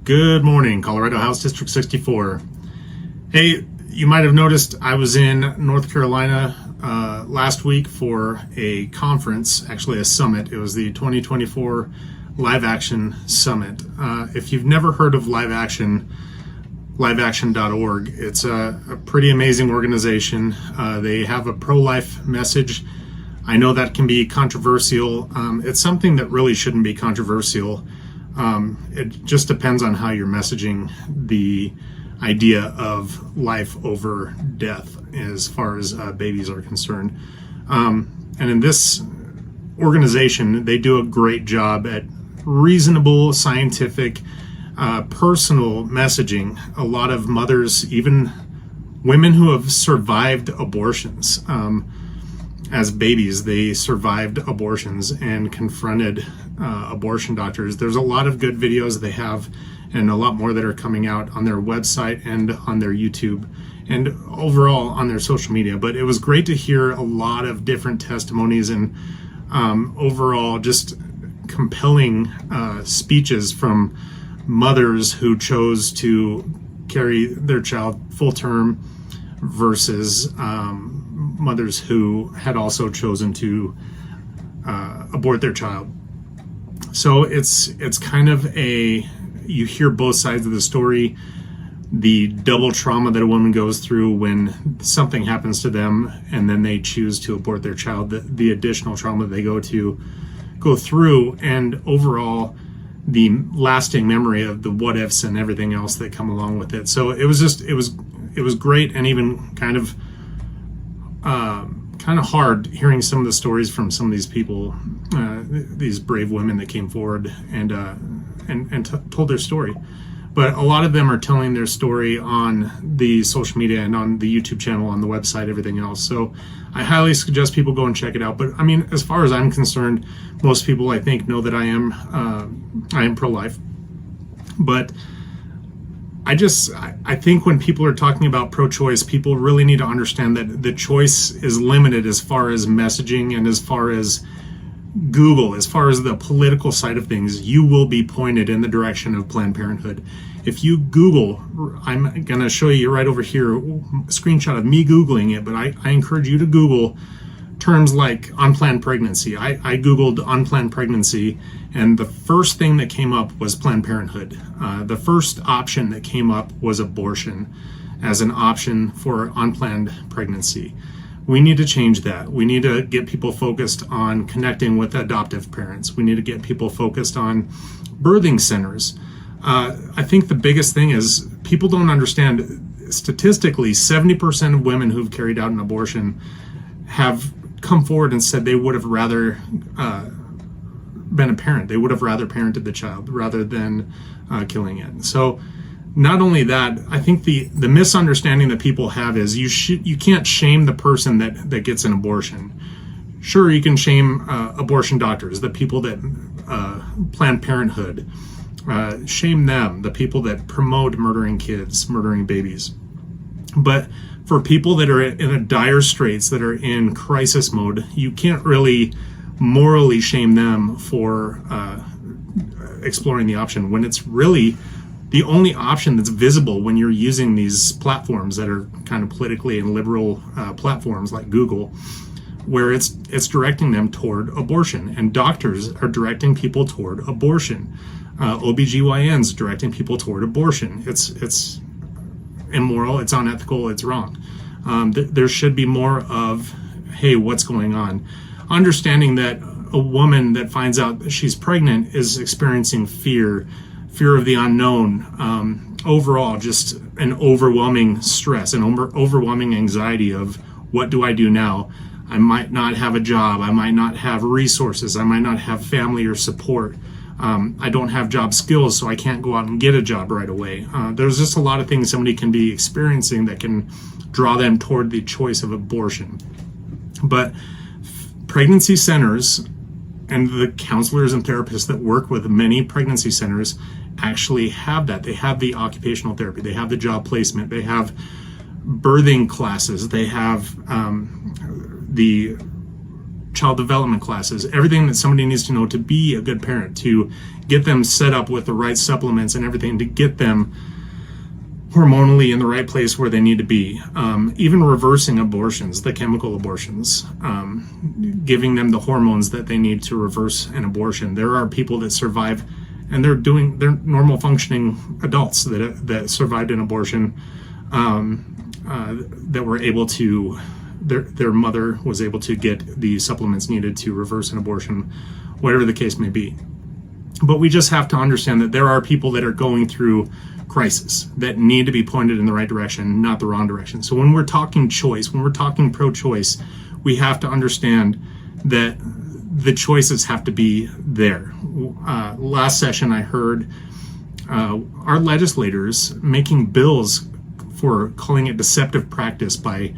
Good morning, Colorado House District 64. Hey, you might have noticed I was in North Carolina last week for a conference, actually a summit. It was the 2024 Live Action Summit. If you've never heard of Live Action, LiveAction.org, it's a pretty amazing organization. They have a pro-life message. I know that can be controversial. It's something that really shouldn't be controversial. It just depends on how you're messaging the idea of life over death as far as babies are concerned. And in this organization, they do a great job at reasonable, scientific, personal messaging. A lot of mothers, even women who have survived abortions, as babies, they survived abortions and confronted abortion doctors. There's a lot of good videos they have, and a lot more that are coming out on their website and on their YouTube and overall on their social media. But it was great to hear a lot of different testimonies and overall just compelling speeches from mothers who chose to carry their child full term versus mothers who had also chosen to abort their child. So it's kind of you hear both sides of the story, the double trauma that a woman goes through when something happens to them and then they choose to abort their child, the additional trauma they go through, and overall the lasting memory of the what ifs and everything else that come along with it. So it was great, and even kind of hard hearing some of the stories from some of these people, these brave women that came forward and told their story. But a lot of them are telling their story on the social media and on the YouTube channel, on the website, everything else. So I highly suggest people go and check it out. But I mean, as far as I'm concerned, most people I think know that I am pro-life. But I think when people are talking about pro-choice, people really need to understand that the choice is limited as far as messaging and as far as Google, as far as the political side of things. You will be pointed in the direction of Planned Parenthood. If you Google, I'm going to show you right over here a screenshot of me Googling it, but I encourage you to Google terms like unplanned pregnancy. I Googled unplanned pregnancy, and the first thing that came up was Planned Parenthood. The first option that came up was abortion as an option for unplanned pregnancy. We need to change that. We need to get people focused on connecting with adoptive parents. We need to get people focused on birthing centers. I think the biggest thing is people don't understand, statistically, 70% of women who've carried out an abortion have come forward and said they would have rather been a parent. They would have rather parented the child rather than killing it. So not only that, I think the misunderstanding that people have is you can't shame the person that gets an abortion. Sure, you can shame abortion doctors, the people that Planned Parenthood, shame them, the people that promote murdering kids, murdering babies. But for people that are in a dire straits, that are in crisis mode, you can't really morally shame them for exploring the option when it's really the only option that's visible when you're using these platforms that are kind of politically and liberal platforms like Google, where it's directing them toward abortion, and doctors are directing people toward abortion. OBGYNs directing people toward abortion. It's immoral, it's unethical, it's wrong. There should be more of, hey, what's going on? Understanding that a woman that finds out that she's pregnant is experiencing fear of the unknown, overall just an overwhelming stress, an overwhelming anxiety of what do I do now? I might not have a job, I might not have resources, I might not have family or support. I don't have job skills, so I can't go out and get a job right away. There's just a lot of things somebody can be experiencing that can draw them toward the choice of abortion. But pregnancy centers and the counselors and therapists that work with many pregnancy centers actually have that. They have the occupational therapy, they have the job placement, they have birthing classes, they have the child development classes, everything that somebody needs to know to be a good parent, to get them set up with the right supplements and everything, to get them hormonally in the right place where they need to be. Even reversing abortions, the chemical abortions, giving them the hormones that they need to reverse an abortion. There are people that survive, and they're normal functioning adults that survived an abortion, that were able to, their mother was able to get the supplements needed to reverse an abortion, whatever the case may be. But we just have to understand that there are people that are going through crisis that need to be pointed in the right direction, not the wrong direction. So when we're talking choice, when we're talking pro-choice, we have to understand that the choices have to be there. Last session, I heard our legislators making bills for calling it deceptive practice by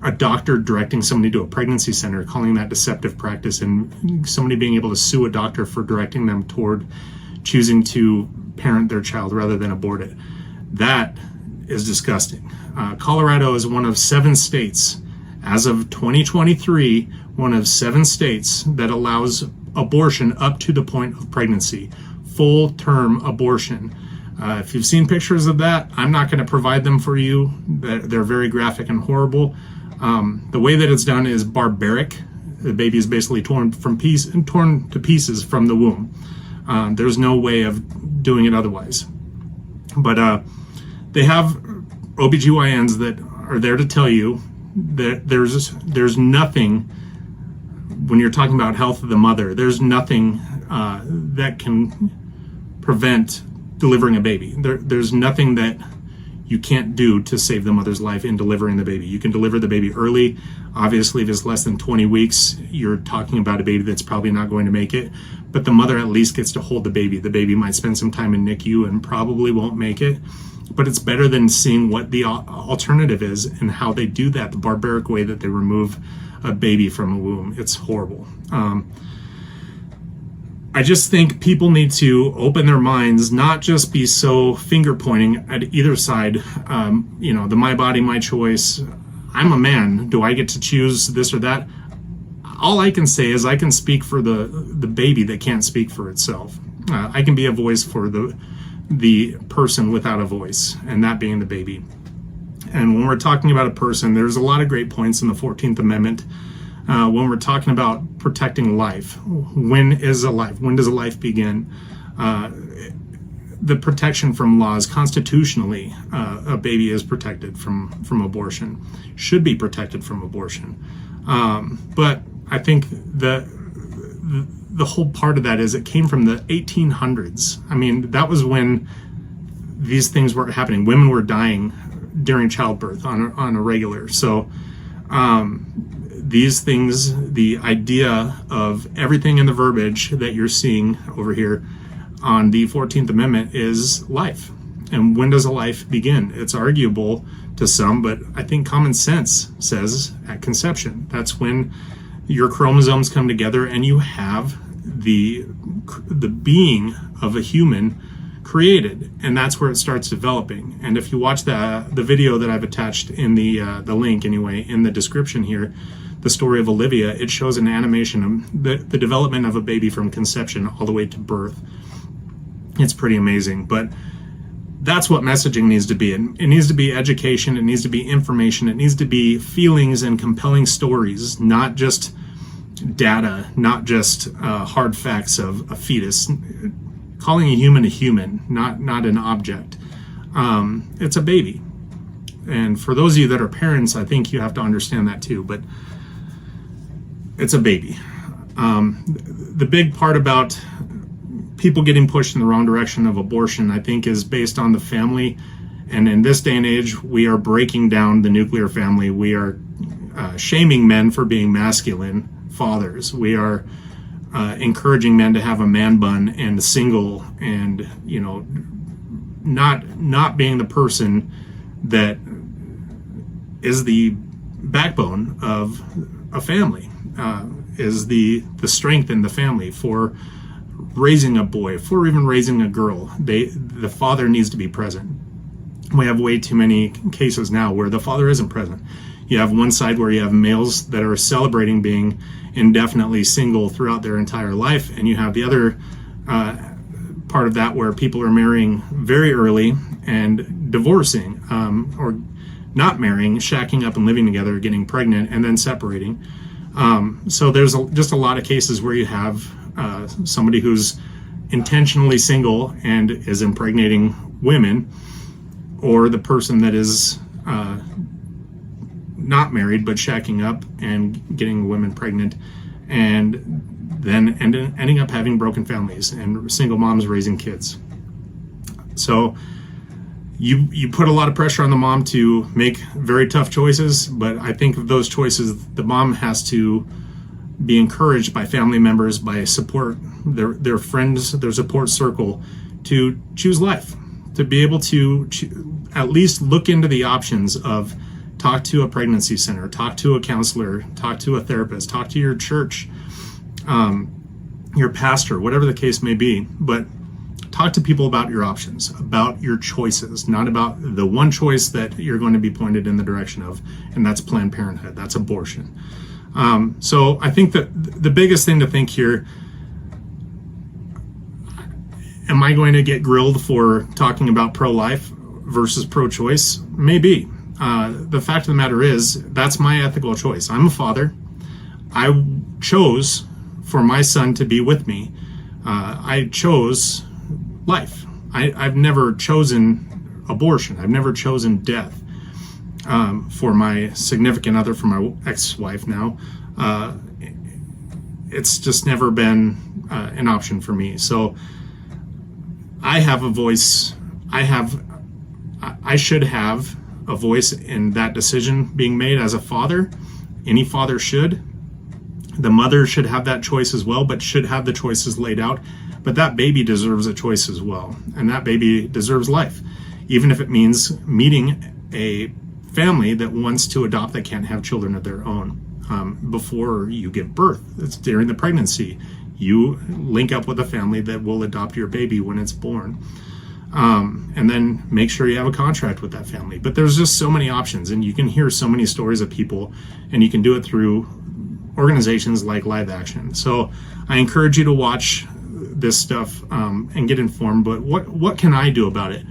a doctor directing somebody to a pregnancy center, calling that deceptive practice, and somebody being able to sue a doctor for directing them toward choosing to parent their child rather than abort it. That is disgusting. Colorado is one of 7 states, as of 2023, one of 7 states that allows abortion up to the point of pregnancy, full-term abortion. If you've seen pictures of that, I'm not going to provide them for you. They're very graphic and horrible. The way that it's done is barbaric. The baby is basically torn to pieces from the womb. There's no way of doing it otherwise. But they have OBGYNs that are there to tell you that there's nothing, when you're talking about health of the mother, there's nothing that can prevent delivering a baby. There's nothing that you can't do to save the mother's life in delivering the baby. You can deliver the baby early. Obviously, if it's less than 20 weeks, you're talking about a baby that's probably not going to make it. But the mother at least gets to hold the baby. The baby might spend some time in NICU and probably won't make it. But it's better than seeing what the alternative is and how they do that, the barbaric way that they remove a baby from a womb. It's horrible. I just think people need to open their minds, not just be so finger pointing at either side. The my body, my choice. I'm a man. Do I get to choose this or that? All I can say is I can speak for the baby that can't speak for itself. I can be a voice for the person without a voice, and that being the baby. And when we're talking about a person, there's a lot of great points in the 14th Amendment. When we're talking about protecting life, when does a life begin? The protection from laws constitutionally, a baby is protected from abortion, should be protected from abortion. But I think the whole part of that is it came from the 1800s. I mean, that was when these things were happening. Women were dying during childbirth on a regular. So these things, the idea of everything in the verbiage that you're seeing over here on the 14th Amendment is life. And when does a life begin? It's arguable to some, but I think common sense says at conception. That's when your chromosomes come together and you have the being of a human created, and that's where it starts developing. And if you watch the video that I've attached in the link anyway in the description here, the story of Olivia, it shows an animation of the development of a baby from conception all the way to birth. It's pretty amazing. But that's what messaging needs to be. It needs to be education, it needs to be information, it needs to be feelings and compelling stories, not just data, not just hard facts of a fetus. Calling a human, not an object. It's a baby. And for those of you that are parents, I think you have to understand that too, but it's a baby. The big part about people getting pushed in the wrong direction of abortion, I think, is based on the family. And in this day and age, we are breaking down the nuclear family. We are shaming men for being masculine fathers. We are encouraging men to have a man bun and single, and not being the person that is the backbone of a family, is the strength in the family for raising a boy, for even raising a girl. The father needs to be present. We have way too many cases now where the father isn't present. You have one side where you have males that are celebrating being indefinitely single throughout their entire life, and you have the other part of that where people are marrying very early and divorcing, or not marrying, shacking up and living together, getting pregnant, and then separating. So there's just a lot of cases where you have somebody who's intentionally single and is impregnating women, or the person that is not married but shacking up and getting women pregnant, and then ending up having broken families and single moms raising kids. So you put a lot of pressure on the mom to make very tough choices, but I think of those choices, the mom has to be encouraged by family members, by support, their friends, their support circle, to choose life, to be able to at least look into the options of talk to a pregnancy center, talk to a counselor, talk to a therapist, talk to your church, your pastor, whatever the case may be. But talk to people about your options, about your choices, not about the one choice that you're going to be pointed in the direction of, and that's Planned Parenthood, that's abortion. So I think that the biggest thing to think here, am I going to get grilled for talking about pro-life versus pro-choice? Maybe. The fact of the matter is, that's my ethical choice. I'm a father. I chose for my son to be with me. I chose life. I've never chosen abortion. I've never chosen death. For my significant other, for my ex-wife now, it's just never been an option for me. So I have a voice. I should have a voice in that decision being made as a father. Any father should. The mother should have that choice as well, but should have the choices laid out. But that baby deserves a choice as well, and that baby deserves life, even if it means meeting a family that wants to adopt, that can't have children of their own. Before you give birth, it's during the pregnancy, you link up with a family that will adopt your baby when it's born, and then make sure you have a contract with that family. But there's just so many options, and you can hear so many stories of people, and you can do it through organizations like Live Action. So I encourage you to watch this stuff and get informed. But what can I do about it?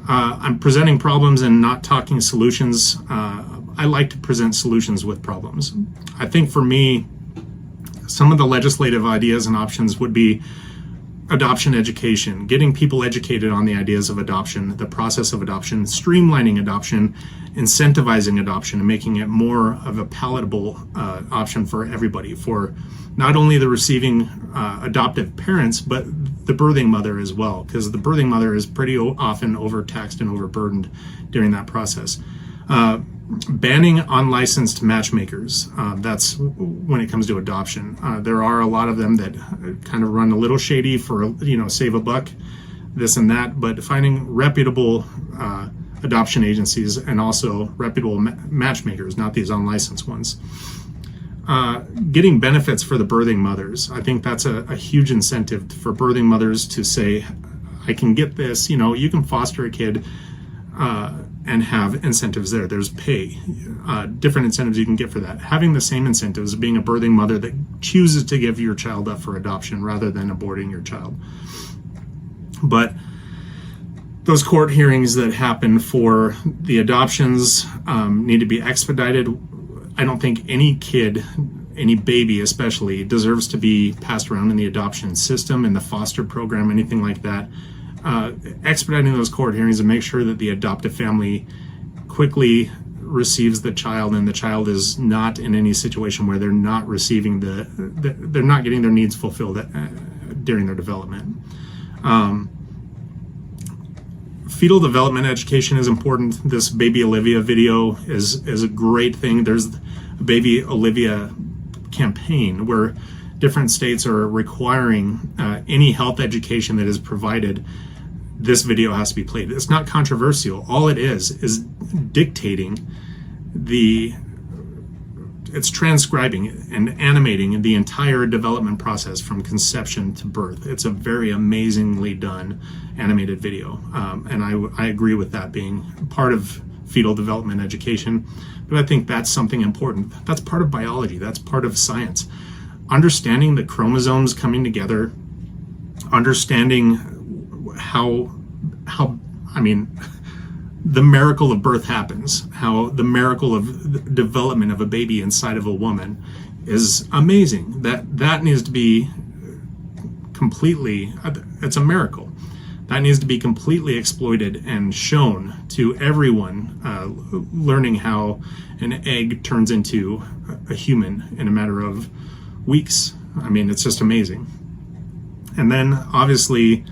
I'm presenting problems and not talking solutions. I like to present solutions with problems. I think for me, some of the legislative ideas and options would be adoption education, getting people educated on the ideas of adoption, the process of adoption, streamlining adoption, incentivizing adoption, and making it more of a palatable option for everybody, for not only the receiving adoptive parents, but the birthing mother as well, because the birthing mother is pretty often overtaxed and overburdened during that process. Banning unlicensed matchmakers, that's when it comes to adoption. There are a lot of them that kind of run a little shady for, save a buck, this and that, but finding reputable adoption agencies and also reputable matchmakers, not these unlicensed ones. Getting benefits for the birthing mothers. I think that's a huge incentive for birthing mothers to say, I can get this, you can foster a kid and have incentives there. There's pay, different incentives you can get for that. Having the same incentives of being a birthing mother that chooses to give your child up for adoption rather than aborting your child. But those court hearings that happen for the adoptions need to be expedited. I don't think any kid, any baby especially, deserves to be passed around in the adoption system, in the foster program, anything like that. Expediting those court hearings and make sure that the adoptive family quickly receives the child, and the child is not in any situation where they're not receiving they're not getting their needs fulfilled during their development. Fetal development education is important. This Baby Olivia video is a great thing. There's a Baby Olivia campaign where different states are requiring any health education that is provided, this video has to be played. It's not controversial. All it is dictating it's transcribing and animating the entire development process from conception to birth. It's a very amazingly done animated video. And I agree with that being part of fetal development education. But I think that's something important. That's part of biology. That's part of science. Understanding the chromosomes coming together, understanding how the miracle of birth happens, how the miracle of development of a baby inside of a woman is amazing. That needs to be completely, it's a miracle. That needs to be completely exploited and shown to everyone, learning how an egg turns into a human in a matter of weeks. I mean, it's just amazing. And then obviously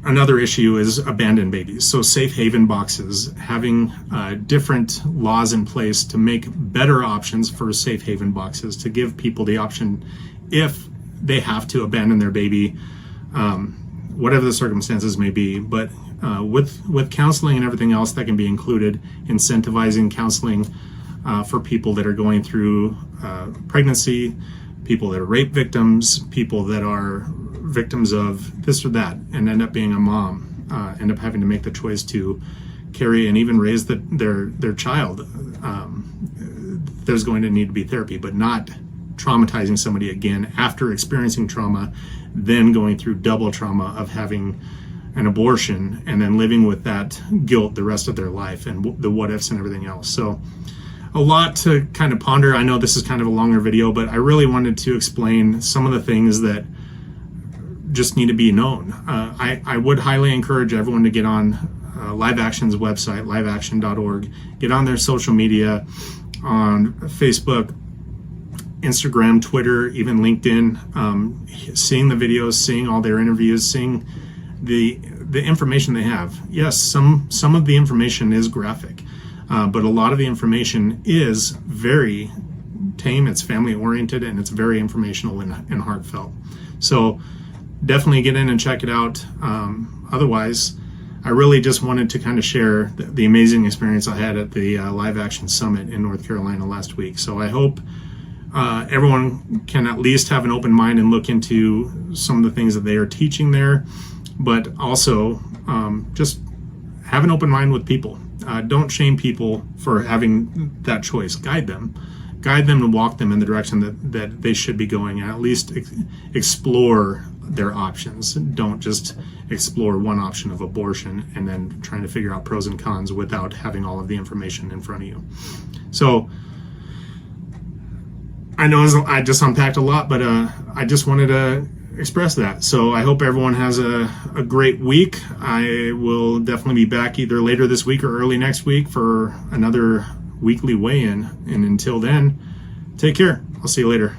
another issue is abandoned babies. So safe haven boxes, having different laws in place to make better options for safe haven boxes, to give people the option if they have to abandon their baby, whatever the circumstances may be. But with counseling and everything else that can be included, incentivizing counseling for people that are going through pregnancy, people that are rape victims, people that are victims of this or that and end up being a mom, end up having to make the choice to carry and even raise their child. There's going to need to be therapy, but not traumatizing somebody again after experiencing trauma, then going through double trauma of having an abortion and then living with that guilt the rest of their life and the what ifs and everything else. So a lot to kind of ponder. I know this is kind of a longer video, but I really wanted to explain some of the things that just need to be known. I would highly encourage everyone to get on LiveAction's website, liveaction.org, get on their social media on Facebook, Instagram, Twitter, even LinkedIn, seeing the videos, seeing all their interviews, seeing the information they have. Yes, some of the information is graphic, but a lot of the information is very tame, it's family oriented, and it's very informational and heartfelt. So definitely get in and check it out. Otherwise, I really just wanted to kind of share the amazing experience I had at the Live Action Summit in North Carolina last week. So I hope everyone can at least have an open mind and look into some of the things that they are teaching there, but also just have an open mind with people. Don't shame people for having that choice. Guide them and walk them in the direction that they should be going, and at least explore their options. Don't just explore one option of abortion and then trying to figure out pros and cons without having all of the information in front of you. So I know I just unpacked a lot, but I just wanted to express that. So I hope everyone has a great week. I will definitely be back either later this week or early next week for another weekly weigh-in. And until then, take care. I'll see you later.